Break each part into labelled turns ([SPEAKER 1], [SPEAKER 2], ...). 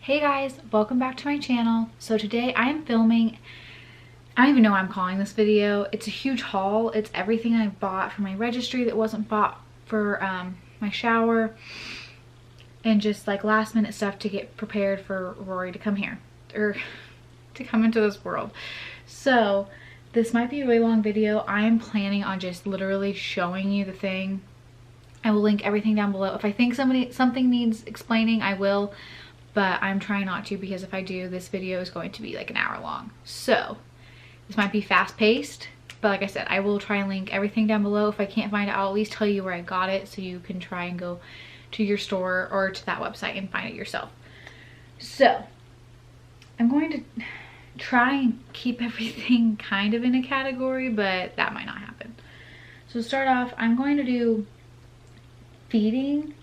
[SPEAKER 1] Hey guys, welcome back to my channel. So today I am filming, I don't even know what I'm calling this video. It's a huge haul. It's everything I bought for my registry that wasn't bought for my shower, and just like last minute stuff to get prepared for Rory to come here, or to come into this world. So this might be a really long video. I am planning on just literally showing you the thing. I will link everything down below. If I think something needs explaining, I will. But I'm trying not to, because if I do, this video is going to be like an hour long. So this might be fast paced, but like I said, I will try and link everything down below. If I can't find it, I'll at least tell you where I got it, so you can try and go to your store or to that website and find it yourself. So I'm going to try and keep everything kind of in a category, but that might not happen. So to start off, I'm going to do feeding.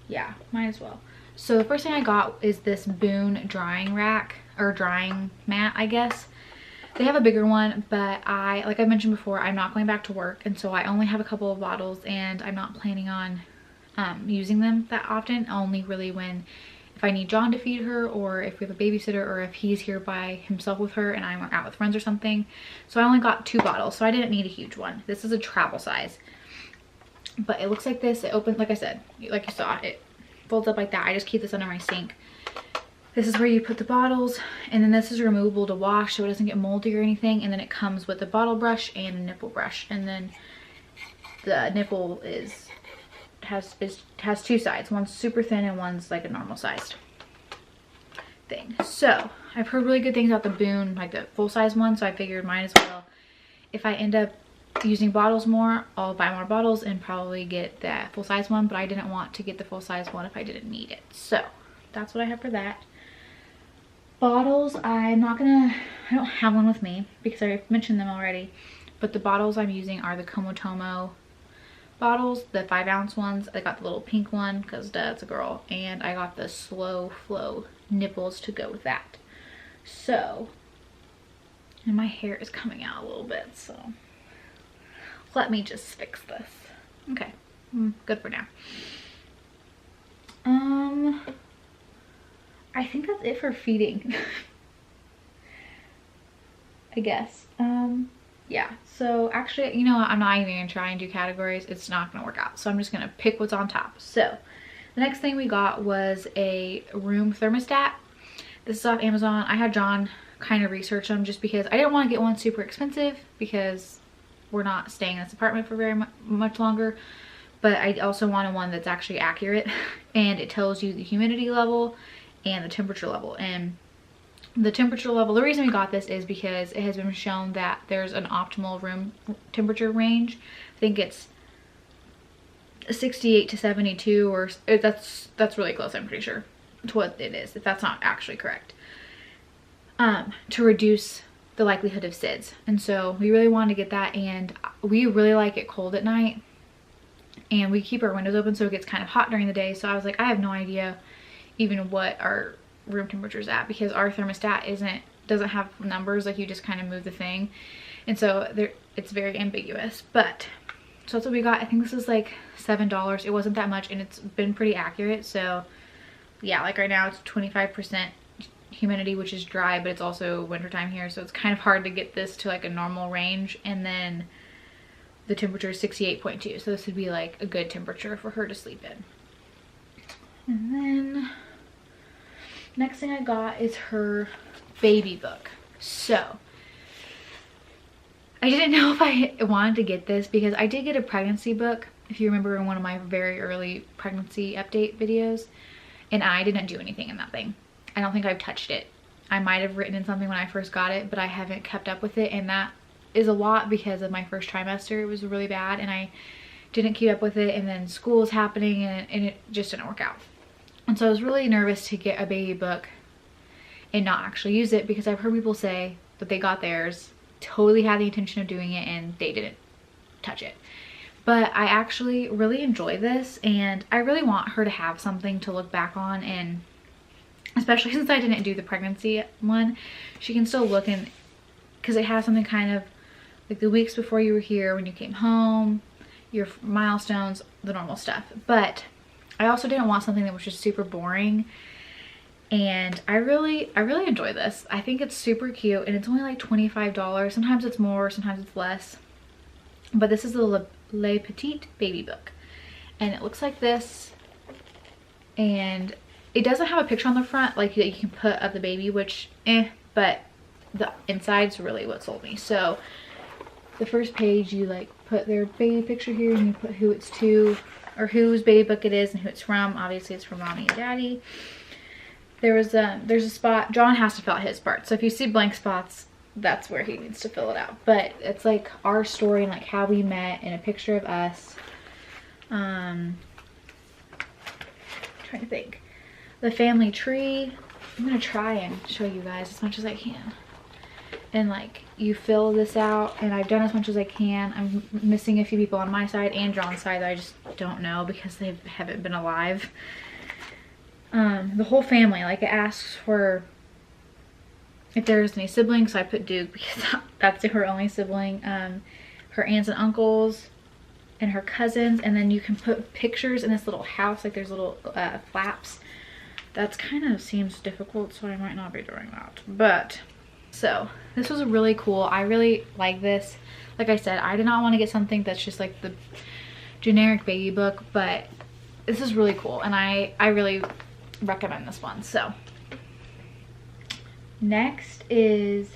[SPEAKER 1] Yeah, might as well. So the first thing I got is this Boone drying rack, or drying mat, I guess. They have a bigger one, but like I mentioned before, I'm not going back to work, and so I only have a couple of bottles, and I'm not planning on using them that often. Only really if I need John to feed her, or if we have a babysitter, or if he's here by himself with her and I'm out with friends or something. So I only got 2 bottles, so I didn't need a huge one. This is a travel size. But it looks like this. It opens, like I said, like you saw, it folds up like that. I just keep this under my sink. This is where you put the bottles, and then this is removable to wash so it doesn't get moldy or anything. And then it comes with a bottle brush and a nipple brush. And then the nipple has 2 sides. One's super thin and one's like a normal sized thing. So I've heard really good things about the Boone, like the full size one, so I figured might as well. If I end up using bottles more, I'll buy more bottles and probably get that full size one, but I didn't want to get the full size one if I didn't need it. So that's what I have for that. Bottles, I don't have one with me because I mentioned them already, but the bottles I'm using are the Komotomo bottles, the 5-ounce ones. I got the little pink one because Dad's a girl, and I got the Slow Flow nipples to go with that. So, and my hair is coming out a little bit, so let me just fix this. Okay, good for now. I think that's it for feeding. I guess. Yeah, so actually, you know what? I'm not even gonna try and do categories. It's not gonna work out. So I'm just gonna pick what's on top. So the next thing we got was a room thermostat. This is off Amazon. I had John kind of research them just because I didn't want to get one super expensive, because we're not staying in this apartment for very much longer, but I also wanted one that's actually accurate, and it tells you the humidity level and the temperature level. And the temperature level, the reason we got this is because it has been shown that there's an optimal room temperature range. I think it's 68 to 72, or that's really close, I'm pretty sure, to what it is, if that's not actually correct, to reduce the likelihood of SIDS. And so we really wanted to get that, and we really like it cold at night, and we keep our windows open so it gets kind of hot during the day. So I was like, I have no idea even what our room temperature is at, because our thermostat doesn't have numbers, like you just kind of move the thing, and so it's very ambiguous. But so that's what we got. I think this is like $7. It wasn't that much, and it's been pretty accurate. So yeah, like right now it's 25% humidity, which is dry, but it's also wintertime here, so it's kind of hard to get this to like a normal range. And then the temperature is 68.2, so this would be like a good temperature for her to sleep in. And then next thing I got is her baby book. So I didn't know if I wanted to get this, because I did get a pregnancy book, if you remember, in one of my very early pregnancy update videos, and I didn't do anything in that thing. I don't think I've touched it. I might have written in something when I first got it, but I haven't kept up with it, and that is a lot because of my first trimester. It was really bad, and I didn't keep up with it, and then school was happening, and it just didn't work out. And so I was really nervous to get a baby book and not actually use it, because I've heard people say that they got theirs, totally had the intention of doing it, and they didn't touch it. But I actually really enjoy this, and I really want her to have something to look back on, and especially since I didn't do the pregnancy one, she can still look in, because it has something kind of like the weeks before you were here, when you came home, your milestones, the normal stuff. But I also didn't want something that was just super boring. And I really enjoy this. I think it's super cute, and it's only like $25. Sometimes it's more, sometimes it's less. But this is the Le Petite baby book. And it looks like this. And it doesn't have a picture on the front like that you can put of the baby, which but the inside's really what sold me. So the first page, you like put their baby picture here, and you put who it's to, or whose baby book it is and who it's from. Obviously it's from mommy and daddy. There's a spot, John has to fill out his part, so if you see blank spots, that's where he needs to fill it out. But it's like our story and like how we met, and a picture of us. Trying to think. The family tree. I'm gonna try and show you guys as much as I can. And like you fill this out, and I've done as much as I can. I'm missing a few people on my side and John's side that I just don't know because they haven't been alive. The whole family, like it asks for if there's any siblings, so I put Duke because that's her only sibling. Her aunts and uncles and her cousins, and then you can put pictures in this little house, like there's little flaps. That's kind of seems difficult, so I might not be doing that. But so this was really cool. I really like this. Like I said, I did not want to get something that's just like the generic baby book, but this is really cool, and I really recommend this one. So next is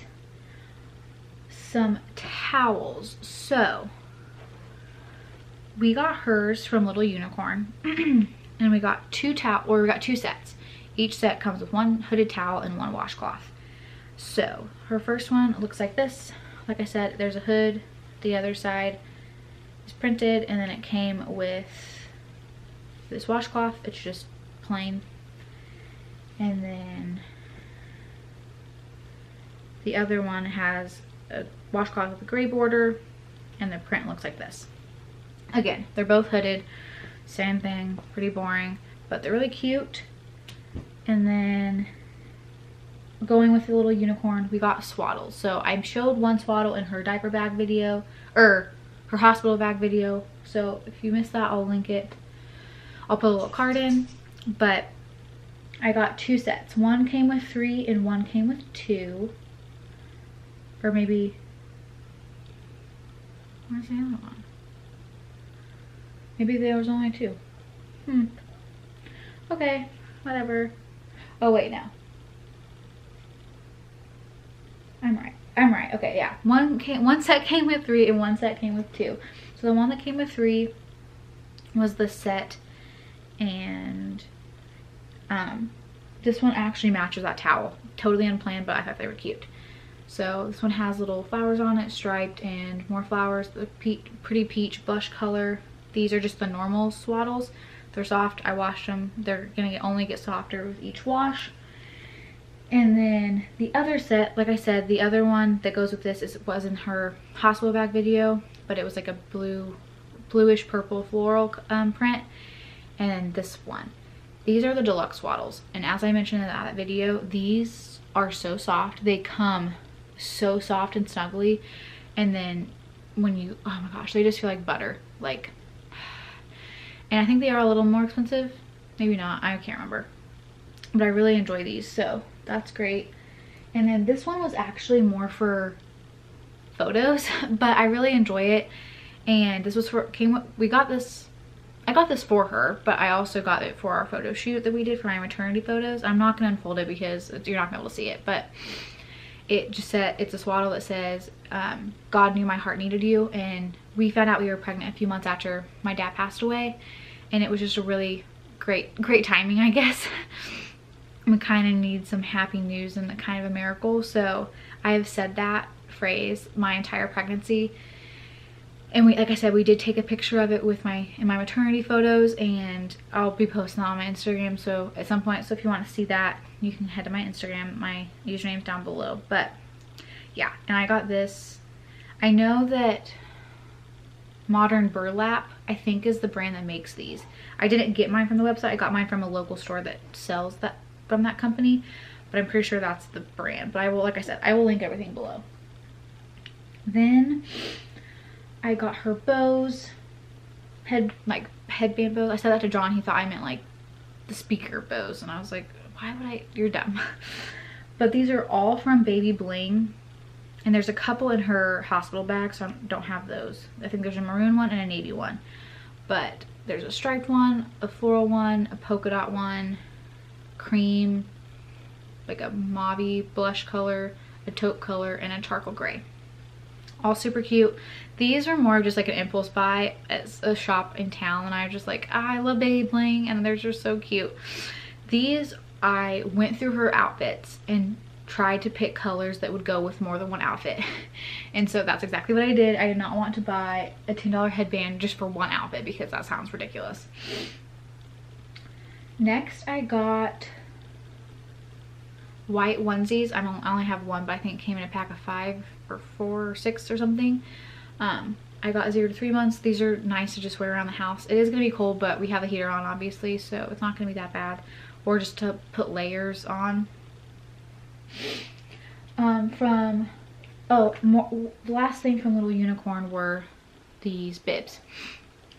[SPEAKER 1] some towels. So we got hers from Little Unicorn and we got two sets. Each set comes with one hooded towel and one washcloth. So her first one looks like this. Like I said, there's a hood, the other side is printed, and then it came with this washcloth. It's just plain. And then the other one has a washcloth with a gray border, and the print looks like this. Again, they're both hooded, same thing, pretty boring, but they're really cute. And then going with the Little Unicorn, we got swaddles. So I showed one swaddle in her diaper bag video, or her hospital bag video. So if you missed that, I'll link it. I'll put a little card in. But I got two sets. One came with 3 and one came with 2. Or maybe, where's the other one? Maybe there was only 2. Okay, whatever. Oh wait, no. I'm right. Okay, yeah. One set came with 3 and one set came with 2. So the one that came with 3 was the set, and this one actually matches that towel. Totally unplanned, but I thought they were cute. So this one has little flowers on it, striped, and more flowers. The pretty peach blush color. These are just the normal swaddles. They're soft. I washed them. They're gonna only get softer with each wash. And then the other set, like I said, the other one that goes with this was in her hospital bag video, but it was like a bluish purple floral print. And then this one. These are the deluxe swaddles. And as I mentioned in that video, these are so soft. They come so soft and snuggly. And then when you, oh my gosh, they just feel like butter. Like, and I think they are a little more expensive. Maybe not, I can't remember. But I really enjoy these, so that's great. And then this one was actually more for photos, but I really enjoy it. And this was for, I got this for her, but I also got it for our photo shoot that we did for my maternity photos. I'm not gonna unfold it because you're not gonna be able to see it, but it just said, it's a swaddle that says, God knew my heart needed you. And we found out we were pregnant a few months after my dad passed away. And it was just a really great timing, I guess. We kind of need some happy news and kind of a miracle. So I have said that phrase my entire pregnancy. And like I said, we did take a picture of it with in my maternity photos, and I'll be posting that on my Instagram. So at some point, so if you want to see that, you can head to my Instagram. My username's down below. But yeah, and I got this. I know that Modern Burlap, I think, is the brand that makes these. I didn't get mine from the website. I got mine from a local store that sells that from that company, but I'm pretty sure that's the brand. But I will, like I said, I will link everything below. Then I got her bows, headband bows. I said that to John. He thought I meant like the speaker bows. And I was like, why would I? You're dumb. But these are all from Baby Bling. And there's a couple in her hospital bag, so I don't have those. I think there's a maroon one and a navy one. But there's a striped one, a floral one, a polka dot one, cream, like a mauve blush color, a taupe color, and a charcoal gray. All super cute. These are more of just like an impulse buy at a shop in town, and I was just like, I love Baby Bling, and they're just so cute. These, I went through her outfits and tried to pick colors that would go with more than one outfit. And so that's exactly what I did. I did not want to buy a $10 headband just for one outfit because that sounds ridiculous. Next, I got white onesies. I only have one, but I think it came in a pack of 5 or 4 or 6 or something. I got 0 to 3 months. These are nice to just wear around the house. It is going to be cold, but we have the heater on obviously, so it's not going to be that bad. Or just to put layers on. The last thing from Little Unicorn were these bibs.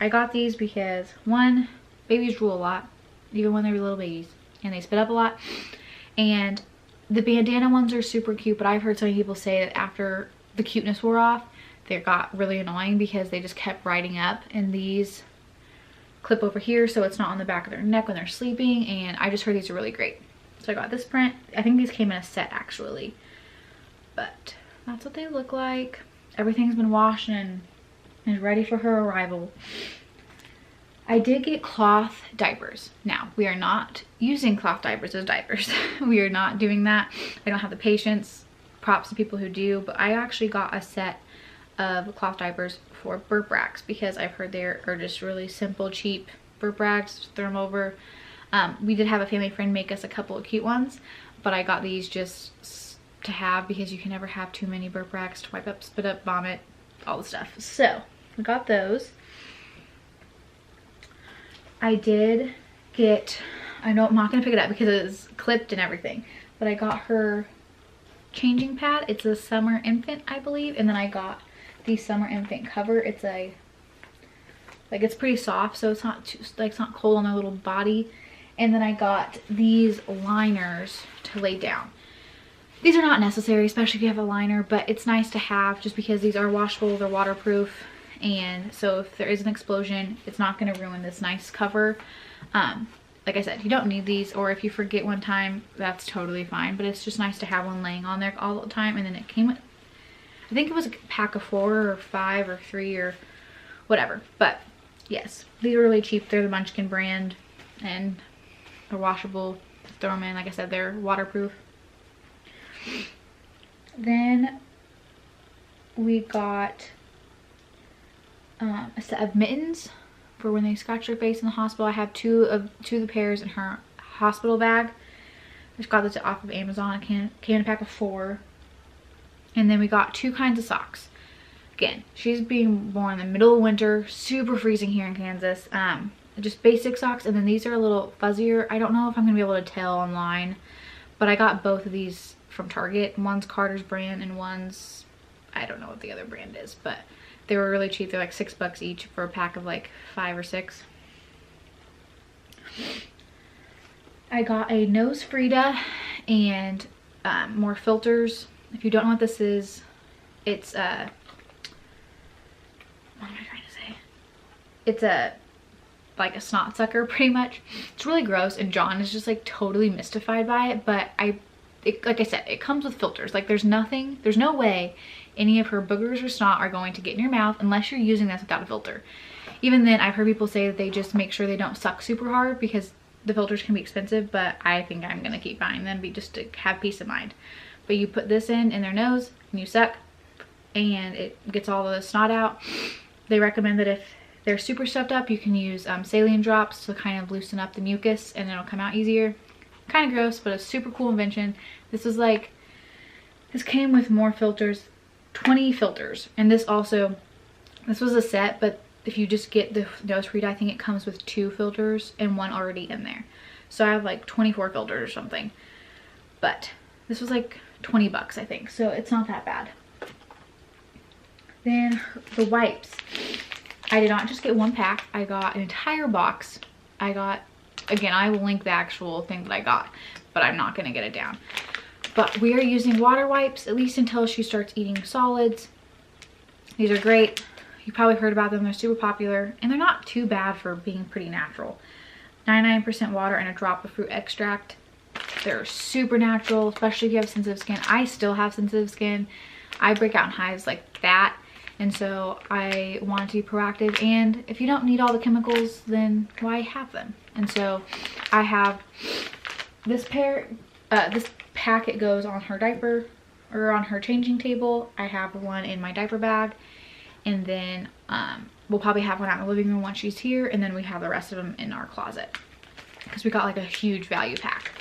[SPEAKER 1] I got these because, one, babies drool a lot, even when they were little babies, and they spit up a lot. And the bandana ones are super cute, but I've heard so many people say that after the cuteness wore off, they got really annoying because they just kept riding up. And these clip over here so it's not on the back of their neck when they're sleeping, and I just heard these are really great. So I got this print. I think these came in a set actually, but that's what they look like. Everything's been washed and is ready for her arrival. I did get cloth diapers. Now, we are not using cloth diapers as diapers. We are not doing that. I don't have the patience. Props to people who do, but I actually got a set of cloth diapers for burp racks because I've heard they are just really simple, cheap burp racks. Just throw them over. We did have a family friend make us a couple of cute ones, but I got these just to have because you can never have too many burp racks to wipe up, spit up, vomit, all the stuff. So I got those. I did get, I know I'm not going to pick it up because it's clipped and everything, but I got her changing pad. It's a summer infant, I believe, and then I got the summer infant cover. It's a, like, it's pretty soft, so it's not too, like, it's not cold on their little body. And then I got these liners to lay down. These are not necessary, especially if you have a liner, but it's nice to have just because these are washable, they're waterproof, and so if there is an explosion, it's not going to ruin this nice cover. Like I said, you don't need these, or if you forget one time, that's totally fine, but it's just nice to have one laying on there all the time. And then it came with, I think it was a pack of 4 or 5 or 3 or whatever, but yes, these are really cheap. They're the Munchkin brand, and they're washable. Throw them in, like I said, they're waterproof. Then we got a set of mittens for when they scratch their face in the hospital. I have two of the pairs in her hospital bag. I just got this off of Amazon. It came in a pack of 4. And then we got 2 kinds of socks. Again, she's being born in the middle of winter, super freezing here in Kansas. Just basic socks, and then these are a little fuzzier. I don't know if I'm gonna be able to tell online, but I got both of these from Target. One's Carter's brand and one's, I don't know what the other brand is, but they were really cheap. They're like $6 each for a pack of like 5 or 6. I got a nose Frida and more filters. If you don't know what this is, it's what am I trying to say? It's like a snot sucker pretty much. It's really gross, and John is just like totally mystified by it, but like I said, it comes with filters. Like there's no way any of her boogers or snot are going to get in your mouth unless you're using this without a filter. Even then, I've heard people say that they just make sure they don't suck super hard because the filters can be expensive, but I think I'm gonna keep buying them just to have peace of mind. But you put this in their nose and you suck, and it gets all the snot out. They recommend that if they're super stuffed up, you can use saline drops to kind of loosen up the mucus, and it'll come out easier. Kind of gross, but a super cool invention. This came with more filters, 20 filters, and this was a set, but if you just get the nose Frida, I think it comes with 2 filters and 1 already in there. So I have like 24 filters or something, but this was like 20 bucks, I think, so it's not that bad. Then the wipes. I did not just get one pack. I got an entire box. Again, I will link the actual thing that I got, but I'm not gonna get it down. But we are using water wipes, at least until she starts eating solids. These are great. You probably heard about them. They're super popular, and they're not too bad for being pretty natural. 99% water and a drop of fruit extract. They're super natural, especially if you have sensitive skin. I still have sensitive skin. I break out in hives like that, and so I want to be proactive. And if you don't need all the chemicals, then why have them? And so I have this this packet goes on her diaper or on her changing table. I have one in my diaper bag, and then we'll probably have one out in the living room once she's here, and then we have the rest of them in our closet because we got like a huge value pack.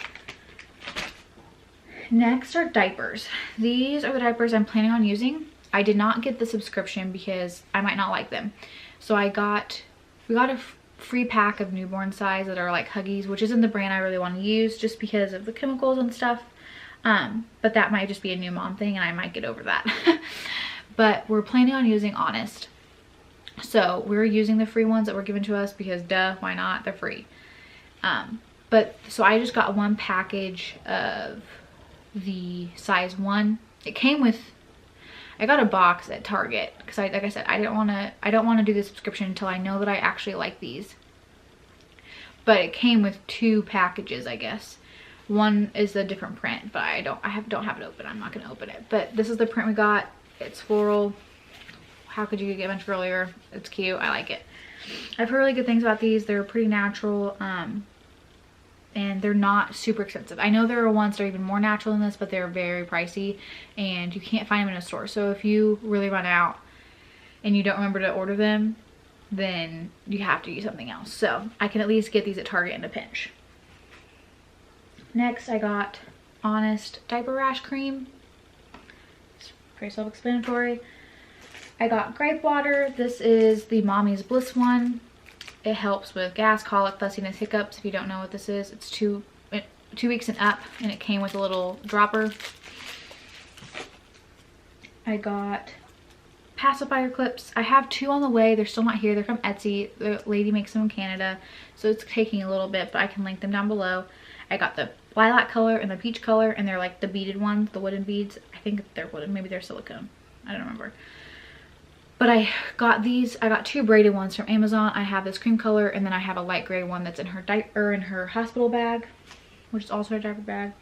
[SPEAKER 1] Next are diapers. These are the diapers I'm planning on using. I did not get the subscription because I might not like them. So we got a free pack of newborn size that are like Huggies, which isn't the brand I really want to use just because of the chemicals and stuff. But that might just be a new mom thing and I might get over that. But we're planning on using Honest. So we're using the free ones that were given to us because duh, why not? They're free. So I just got one package of the size 1. It came with, I got a box at Target because like I said, I don't want to do the subscription until I know that I actually like these. But it came with 2 packages, I guess. One is a different print, but I don't have it open. I'm not going to open it. But this is the print we got. It's floral. How could you get much earlier? It's cute. I like it. I've heard really good things about these. They're pretty natural. And they're not super expensive. I know there are ones that are even more natural than this, but they're very pricey and you can't find them in a store. So if you really run out and you don't remember to order them, then you have to use something else. So I can at least get these at Target in a pinch. Next, I got Honest Diaper Rash Cream. It's pretty self-explanatory. I got grape water. This is the Mommy's Bliss one. It helps with gas, colic, fussiness, hiccups. If you don't know what this is, it's 2 weeks and up, and it came with a little dropper. I got pacifier clips. I have 2 on the way. They're still not here. They're from Etsy. The lady makes them in Canada, so it's taking a little bit, but I can link them down below. I got the lilac color and the peach color, and they're like the beaded ones, the wooden beads. I think they're wooden. Maybe they're silicone. I don't remember. But I got these. I got 2 braided ones from Amazon. I have this cream color, and then I have a light gray one that's in her diaper, in her hospital bag, which is also her diaper bag.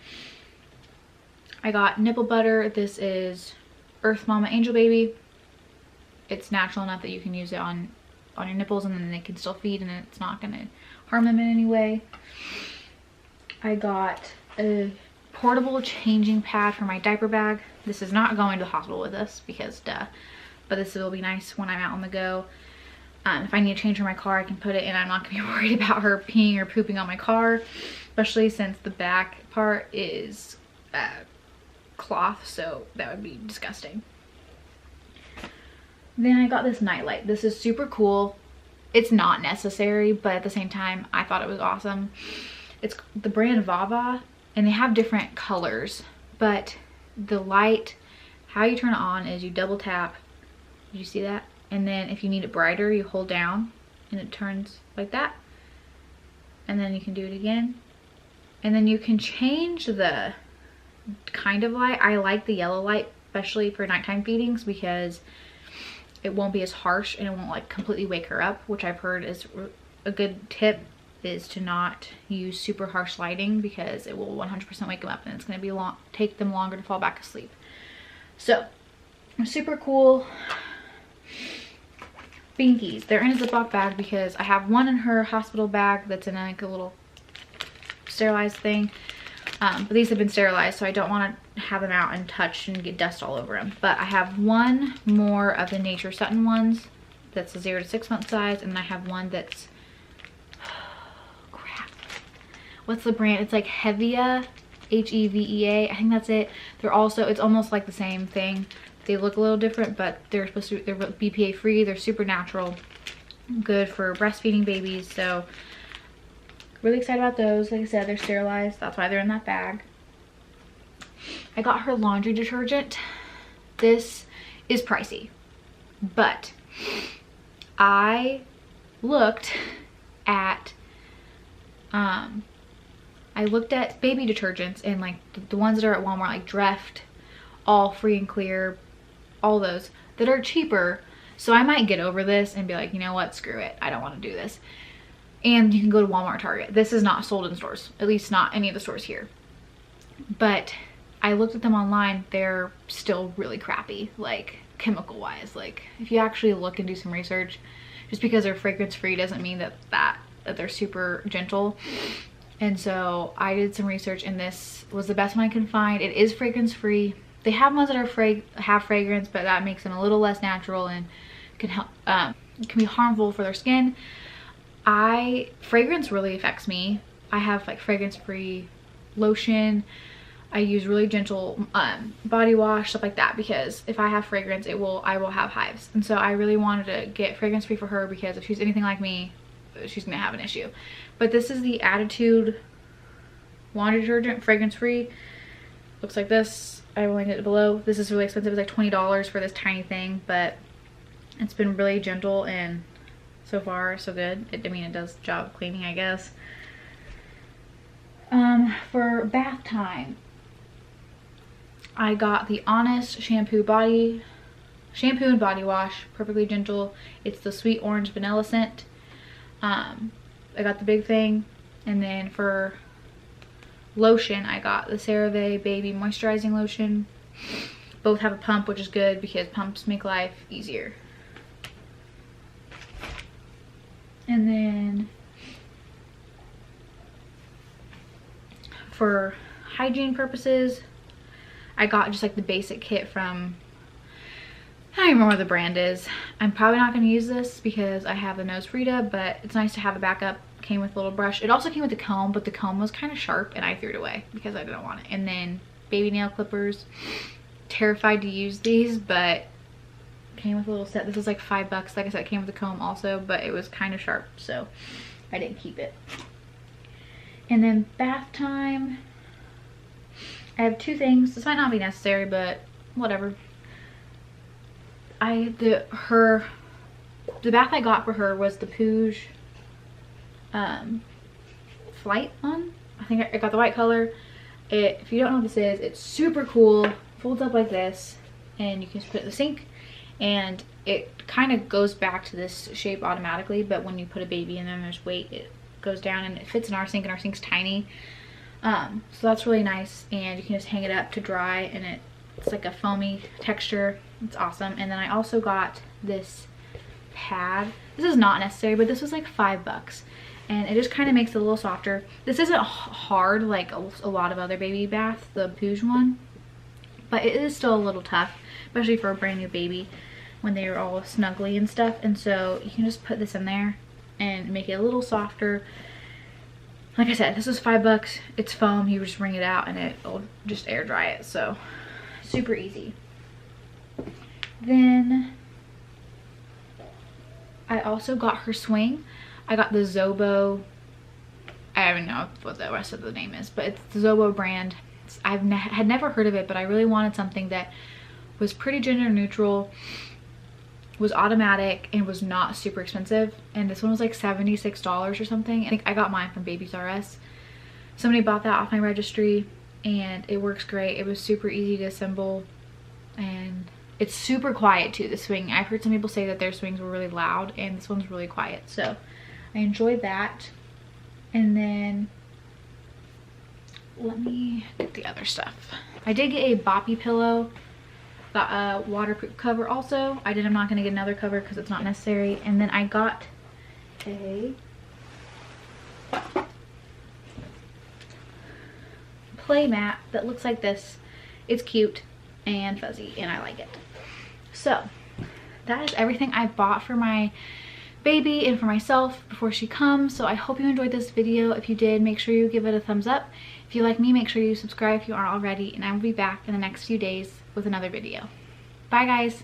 [SPEAKER 1] I got nipple butter. This is Earth Mama Angel Baby. It's natural enough that you can use it on your nipples, and then they can still feed, and it's not going to harm them in any way. I got a portable changing pad for my diaper bag. This is not going to the hospital with us because duh. But this will be nice when I'm out on the go. If I need to change for my car, I can put it in. I'm not going to be worried about her peeing or pooping on my car, especially since the back part is cloth, so that would be disgusting. Then I got this nightlight. This is super cool. It's not necessary, but at the same time, I thought it was awesome. It's the brand Vava, and they have different colors, but the light, how you turn it on is you double tap. Did you see that? And then if you need it brighter, you hold down and it turns like that. And then you can do it again. And then you can change the kind of light. I like the yellow light, especially for nighttime feedings, because it won't be as harsh and it won't like completely wake her up, which I've heard is a good tip, is to not use super harsh lighting because it will 100% wake them up and it's going to be take them longer to fall back asleep. So super cool. Binkys. They're in a Ziploc bag because I have one in her hospital bag that's in like a little sterilized thing. But these have been sterilized, so I don't want to have them out and touch and get dust all over them. But I have one more of the Nature Sutton ones that's a 0 to 6 month size, and then I have one that's, crap, what's the brand? It's like Hevea, H-E-V-E-A. I think that's it. They're also, it's almost like the same thing. They look a little different, but they're supposed to, they're BPA free. They're super natural, good for breastfeeding babies. So really excited about those. Like I said, they're sterilized. That's why they're in that bag. I got her laundry detergent. This is pricey, but I looked at baby detergents, and like the ones that are at Walmart, like Dreft, All Free and Clear, all those that are cheaper. So I might get over this and be like, you know what, screw it, I don't want to do this. And you can go to Walmart, Target. This is not sold in stores, at least not any of the stores here. But I looked at them online. They're still really crappy, like chemical wise. Like if you actually look and do some research, just because they're fragrance free doesn't mean that they're super gentle. And so I did some research, and this was the best one I could find. It is fragrance free. They have ones that are have fragrance, but that makes them a little less natural and can help can be harmful for their skin. Fragrance really affects me. I have like fragrance free lotion. I use really gentle body wash, stuff like that, because if I have fragrance, I will have hives. And so I really wanted to get fragrance free for her, because if she's anything like me, she's gonna have an issue. But this is the Attitude laundry detergent, fragrance free. Looks like this. I will link it below. This is really expensive. It's like $20 for this tiny thing, but it's been really gentle, and so far so good. I mean, it does the job of cleaning, I guess. For bath time, I got the Honest shampoo and body wash, perfectly gentle. It's the sweet orange vanilla scent. I got the big thing. And then for lotion, I got the CeraVe baby moisturizing lotion. Both have a pump, which is good because pumps make life easier. And then for hygiene purposes, I got just like the basic kit from, I don't even remember what the brand is. I'm probably not going to use this because I have a nose Frida, but it's nice to have a backup. Came with a little brush. It also came with the comb, but the comb was kind of sharp and I threw it away because I didn't want it. And then baby nail clippers. Terrified to use these, but came with a little set. This was like $5. Like I said, it came with the comb also, but it was kind of sharp, so I didn't keep it. And then bath time, I have two things. This might not be necessary, but whatever. The bath I got for her was the Pouge Flight one. I think I got the white color. If you don't know what this is, it's super cool. Folds up like this, and you can just put it in the sink, and it kind of goes back to this shape automatically, but when you put a baby in there and there's weight, it goes down, and it fits in our sink, and our sink's tiny. So that's really nice, and you can just hang it up to dry, and it's like a foamy texture. It's awesome. And then I also got this pad. This is not necessary, but this was like $5, and it just kind of makes it a little softer. This isn't hard like a lot of other baby baths, the Pouge one, but it is still a little tough, especially for a brand new baby when they are all snuggly and stuff. And so you can just put this in there and make it a little softer. Like I said, this was $5. It's foam. You just wring it out and it'll just air dry it. So super easy. Then I also got her swing. I got the Zobo. I don't know what the rest of the name is, but it's the Zobo brand. Had never heard of it, but I really wanted something that was pretty gender neutral, was automatic, and was not super expensive. And this one was like $76 or something. I think I got mine from Babies R Us. Somebody bought that off my registry, and it works great. It was super easy to assemble, and it's super quiet too, the swing. I've heard some people say that their swings were really loud, and this one's really quiet, so I enjoyed that. And then let me get the other stuff. I did get a boppy pillow, got a waterproof cover also. I'm not gonna get another cover because it's not necessary. And then I got a play mat that looks like this. It's cute and fuzzy, and I like it. So that is everything I bought for my baby and for myself before she comes. So I hope you enjoyed this video. If you did, make sure you give it a thumbs up. If you like me, make sure you subscribe if you aren't already, and I will be back in the next few days with another video. Bye guys.